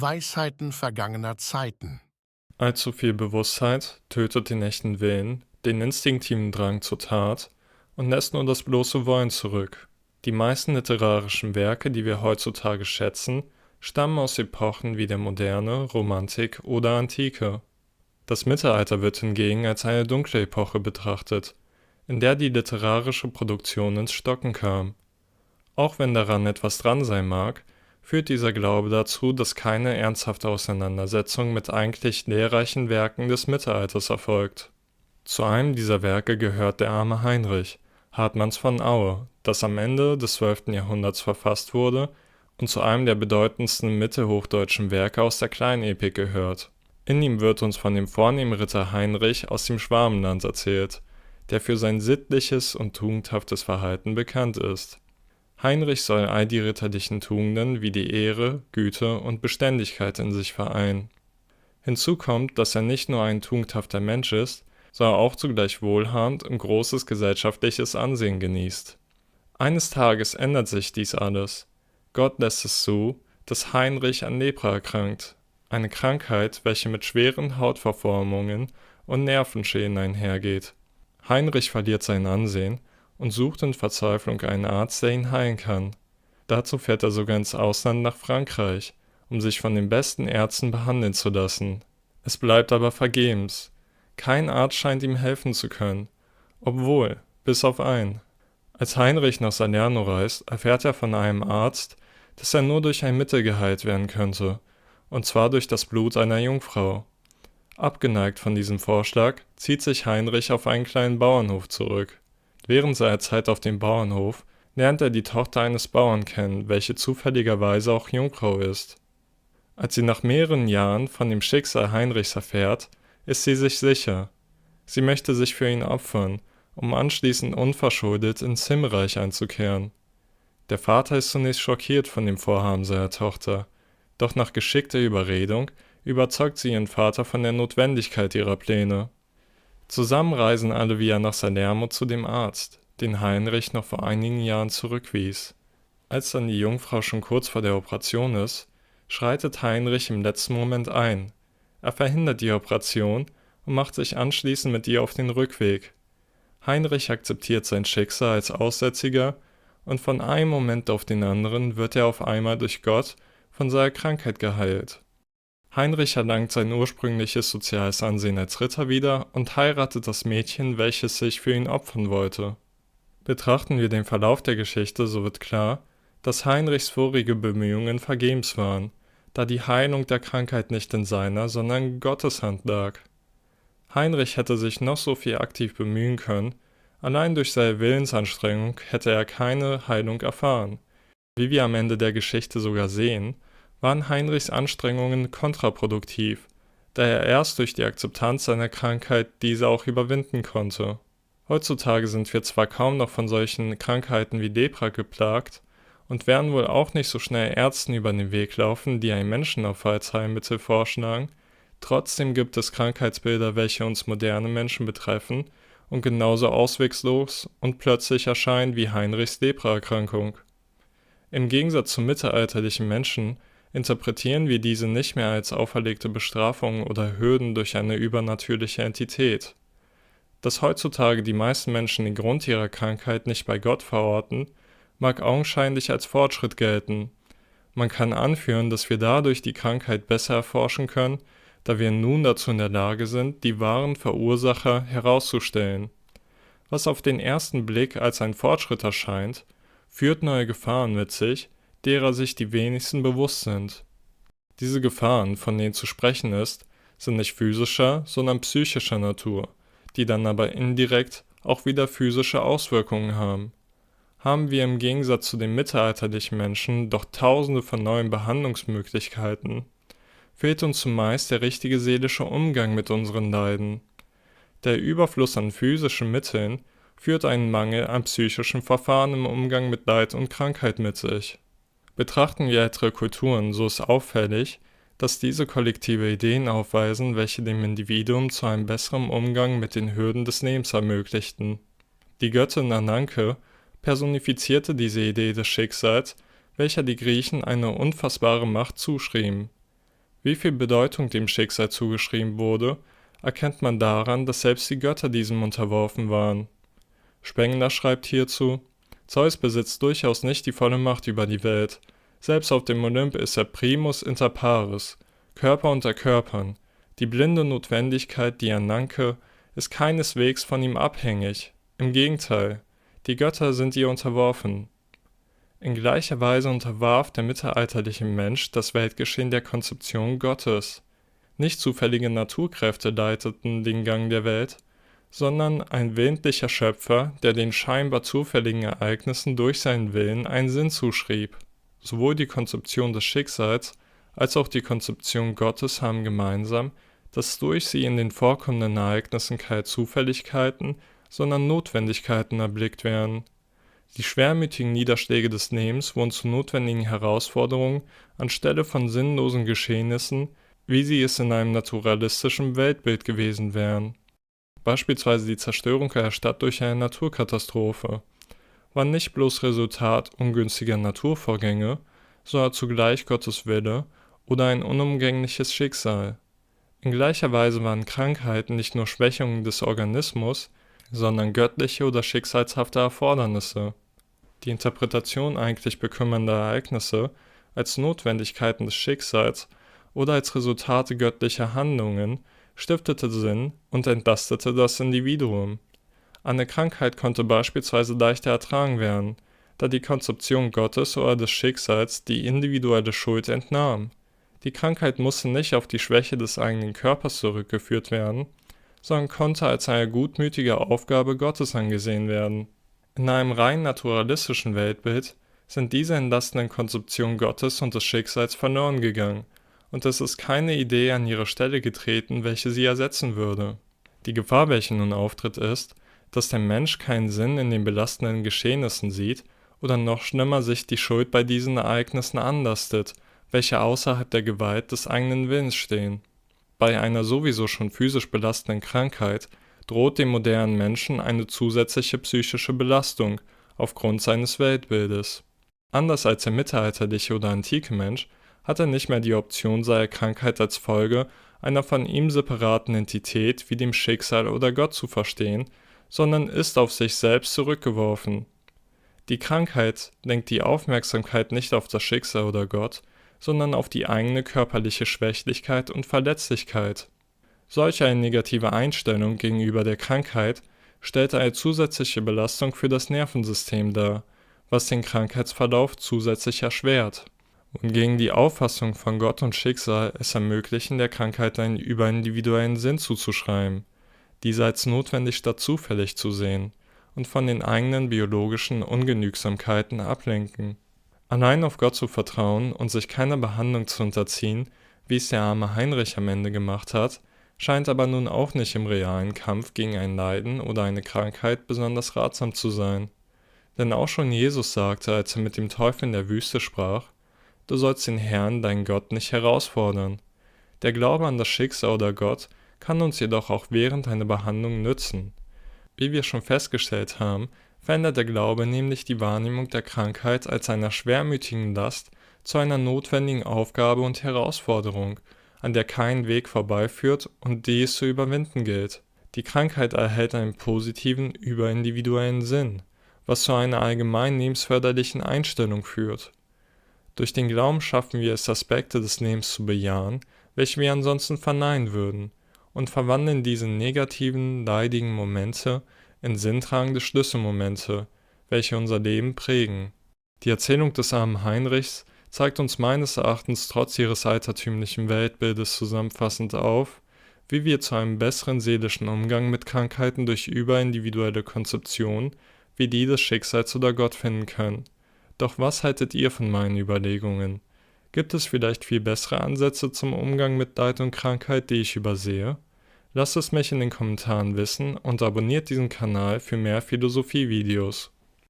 Weisheiten vergangener Zeiten. Allzu viel Bewusstheit tötet den echten Willen, den instinktiven Drang zur Tat und lässt nur das bloße Wollen zurück. Die meisten literarischen Werke, die wir heutzutage schätzen, stammen aus Epochen wie der Moderne, Romantik oder Antike. Das Mittelalter wird hingegen als eine dunkle Epoche betrachtet, in der die literarische Produktion ins Stocken kam. Auch wenn daran etwas dran sein mag, führt dieser Glaube dazu, dass keine ernsthafte Auseinandersetzung mit eigentlich lehrreichen Werken des Mittelalters erfolgt. Zu einem dieser Werke gehört Der arme Heinrich, Hartmanns von Aue, das am Ende des 12. Jahrhunderts verfasst wurde und zu einem der bedeutendsten mittelhochdeutschen Werke aus der Kleinepik gehört. In ihm wird uns von dem vornehmen Ritter Heinrich aus dem Schwabenland erzählt, der für sein sittliches und tugendhaftes Verhalten bekannt ist. Heinrich soll all die ritterlichen Tugenden wie die Ehre, Güte und Beständigkeit in sich vereinen. Hinzu kommt, dass er nicht nur ein tugendhafter Mensch ist, sondern auch zugleich wohlhabend und großes gesellschaftliches Ansehen genießt. Eines Tages ändert sich dies alles. Gott lässt es zu, dass Heinrich an Lepra erkrankt, eine Krankheit, welche mit schweren Hautverformungen und Nervenschäden einhergeht. Heinrich verliert sein Ansehen und sucht in Verzweiflung einen Arzt, der ihn heilen kann. Dazu fährt er sogar ins Ausland nach Frankreich, um sich von den besten Ärzten behandeln zu lassen. Es bleibt aber vergebens. Kein Arzt scheint ihm helfen zu können, obwohl, bis auf einen. Als Heinrich nach Salerno reist, erfährt er von einem Arzt, dass er nur durch ein Mittel geheilt werden könnte, und zwar durch das Blut einer Jungfrau. Abgeneigt von diesem Vorschlag, zieht sich Heinrich auf einen kleinen Bauernhof zurück. Während seiner Zeit auf dem Bauernhof lernt er die Tochter eines Bauern kennen, welche zufälligerweise auch Jungfrau ist. Als sie nach mehreren Jahren von dem Schicksal Heinrichs erfährt, ist sie sich sicher. Sie möchte sich für ihn opfern, um anschließend unverschuldet ins Himmelreich einzukehren. Der Vater ist zunächst schockiert von dem Vorhaben seiner Tochter, doch nach geschickter Überredung überzeugt sie ihren Vater von der Notwendigkeit ihrer Pläne. Zusammen reisen alle wieder nach Salerno zu dem Arzt, den Heinrich noch vor einigen Jahren zurückwies. Als dann die Jungfrau schon kurz vor der Operation ist, schreitet Heinrich im letzten Moment ein. Er verhindert die Operation und macht sich anschließend mit ihr auf den Rückweg. Heinrich akzeptiert sein Schicksal als Aussätziger und von einem Moment auf den anderen wird er auf einmal durch Gott von seiner Krankheit geheilt. Heinrich erlangt sein ursprüngliches soziales Ansehen als Ritter wieder und heiratet das Mädchen, welches sich für ihn opfern wollte. Betrachten wir den Verlauf der Geschichte, so wird klar, dass Heinrichs vorige Bemühungen vergebens waren, da die Heilung der Krankheit nicht in seiner, sondern in Gottes Hand lag. Heinrich hätte sich noch so viel aktiv bemühen können, allein durch seine Willensanstrengung hätte er keine Heilung erfahren. Wie wir am Ende der Geschichte sogar sehen, waren Heinrichs Anstrengungen kontraproduktiv, da er erst durch die Akzeptanz seiner Krankheit diese auch überwinden konnte. Heutzutage sind wir zwar kaum noch von solchen Krankheiten wie Lepra geplagt und werden wohl auch nicht so schnell Ärzten über den Weg laufen, die einen Menschenaufbau als Heilmittel vorschlagen, trotzdem gibt es Krankheitsbilder, welche uns moderne Menschen betreffen und genauso auswegslos und plötzlich erscheinen wie Heinrichs Lepra-Erkrankung. Im Gegensatz zu mittelalterlichen Menschen interpretieren wir diese nicht mehr als auferlegte Bestrafungen oder Hürden durch eine übernatürliche Entität. Dass heutzutage die meisten Menschen den Grund ihrer Krankheit nicht bei Gott verorten, mag augenscheinlich als Fortschritt gelten. Man kann anführen, dass wir dadurch die Krankheit besser erforschen können, da wir nun dazu in der Lage sind, die wahren Verursacher herauszustellen. Was auf den ersten Blick als ein Fortschritt erscheint, führt neue Gefahren mit sich, derer sich die wenigsten bewusst sind. Diese Gefahren, von denen zu sprechen ist, sind nicht physischer, sondern psychischer Natur, die dann aber indirekt auch wieder physische Auswirkungen haben. Haben wir im Gegensatz zu den mittelalterlichen Menschen doch tausende von neuen Behandlungsmöglichkeiten, fehlt uns zumeist der richtige seelische Umgang mit unseren Leiden. Der Überfluss an physischen Mitteln führt einen Mangel an psychischen Verfahren im Umgang mit Leid und Krankheit mit sich. Betrachten wir ältere Kulturen, so ist auffällig, dass diese kollektive Ideen aufweisen, welche dem Individuum zu einem besseren Umgang mit den Hürden des Lebens ermöglichten. Die Göttin Ananke personifizierte diese Idee des Schicksals, welcher die Griechen eine unfassbare Macht zuschrieben. Wie viel Bedeutung dem Schicksal zugeschrieben wurde, erkennt man daran, dass selbst die Götter diesem unterworfen waren. Spengler schreibt hierzu: Zeus besitzt durchaus nicht die volle Macht über die Welt. Selbst auf dem Olymp ist er primus inter pares, Körper unter Körpern. Die blinde Notwendigkeit, die er nanke, ist keineswegs von ihm abhängig. Im Gegenteil, die Götter sind ihr unterworfen. In gleicher Weise unterwarf der mittelalterliche Mensch das Weltgeschehen der Konzeption Gottes. Nicht zufällige Naturkräfte leiteten den Gang der Welt, sondern ein willentlicher Schöpfer, der den scheinbar zufälligen Ereignissen durch seinen Willen einen Sinn zuschrieb. Sowohl die Konzeption des Schicksals als auch die Konzeption Gottes haben gemeinsam, dass durch sie in den vorkommenden Ereignissen keine Zufälligkeiten, sondern Notwendigkeiten erblickt werden. Die schwermütigen Niederschläge des Lebens wurden zu notwendigen Herausforderungen anstelle von sinnlosen Geschehnissen, wie sie es in einem naturalistischen Weltbild gewesen wären. Beispielsweise die Zerstörung einer Stadt durch eine Naturkatastrophe war nicht bloß Resultat ungünstiger Naturvorgänge, sondern zugleich Gottes Wille oder ein unumgängliches Schicksal. In gleicher Weise waren Krankheiten nicht nur Schwächungen des Organismus, sondern göttliche oder schicksalshafte Erfordernisse. Die Interpretation eigentlich bekümmernder Ereignisse als Notwendigkeiten des Schicksals oder als Resultate göttlicher Handlungen stiftete Sinn und entlastete das Individuum. Eine Krankheit konnte beispielsweise leichter ertragen werden, da die Konzeption Gottes oder des Schicksals die individuelle Schuld entnahm. Die Krankheit musste nicht auf die Schwäche des eigenen Körpers zurückgeführt werden, sondern konnte als eine gutmütige Aufgabe Gottes angesehen werden. In einem rein naturalistischen Weltbild sind diese entlastenden Konzeptionen Gottes und des Schicksals verloren gegangen, und es ist keine Idee an ihre Stelle getreten, welche sie ersetzen würde. Die Gefahr, welche nun auftritt, ist, dass der Mensch keinen Sinn in den belastenden Geschehnissen sieht oder noch schlimmer sich die Schuld bei diesen Ereignissen anlastet, welche außerhalb der Gewalt des eigenen Willens stehen. Bei einer sowieso schon physisch belastenden Krankheit droht dem modernen Menschen eine zusätzliche psychische Belastung aufgrund seines Weltbildes. Anders als der mittelalterliche oder antike Mensch hat er nicht mehr die Option, seine Krankheit als Folge einer von ihm separaten Entität wie dem Schicksal oder Gott zu verstehen, sondern ist auf sich selbst zurückgeworfen. Die Krankheit lenkt die Aufmerksamkeit nicht auf das Schicksal oder Gott, sondern auf die eigene körperliche Schwächlichkeit und Verletzlichkeit. Solch eine negative Einstellung gegenüber der Krankheit stellt eine zusätzliche Belastung für das Nervensystem dar, was den Krankheitsverlauf zusätzlich erschwert. Und gegen die Auffassung von Gott und Schicksal es ermöglichen, der Krankheit einen überindividuellen Sinn zuzuschreiben, diese als notwendig statt zufällig zu sehen und von den eigenen biologischen Ungenügsamkeiten ablenken. Allein auf Gott zu vertrauen und sich keiner Behandlung zu unterziehen, wie es der arme Heinrich am Ende gemacht hat, scheint aber nun auch nicht im realen Kampf gegen ein Leiden oder eine Krankheit besonders ratsam zu sein. Denn auch schon Jesus sagte, als er mit dem Teufel in der Wüste sprach: Du sollst den Herrn, deinen Gott, nicht herausfordern. Der Glaube an das Schicksal oder Gott kann uns jedoch auch während einer Behandlung nützen. Wie wir schon festgestellt haben, verändert der Glaube nämlich die Wahrnehmung der Krankheit als einer schwermütigen Last zu einer notwendigen Aufgabe und Herausforderung, an der kein Weg vorbeiführt und die es zu überwinden gilt. Die Krankheit erhält einen positiven, überindividuellen Sinn, was zu einer allgemein lebensförderlichen Einstellung führt. Durch den Glauben schaffen wir es, Aspekte des Lebens zu bejahen, welche wir ansonsten verneinen würden, und verwandeln diese negativen, leidigen Momente in sinntragende Schlüsselmomente, welche unser Leben prägen. Die Erzählung des armen Heinrichs zeigt uns meines Erachtens trotz ihres altertümlichen Weltbildes zusammenfassend auf, wie wir zu einem besseren seelischen Umgang mit Krankheiten durch überindividuelle Konzeption wie die des Schicksals oder Gott finden können. Doch was haltet ihr von meinen Überlegungen? Gibt es vielleicht viel bessere Ansätze zum Umgang mit Leid und Krankheit, die ich übersehe? Lasst es mich in den Kommentaren wissen und abonniert diesen Kanal für mehr Philosophie-Videos.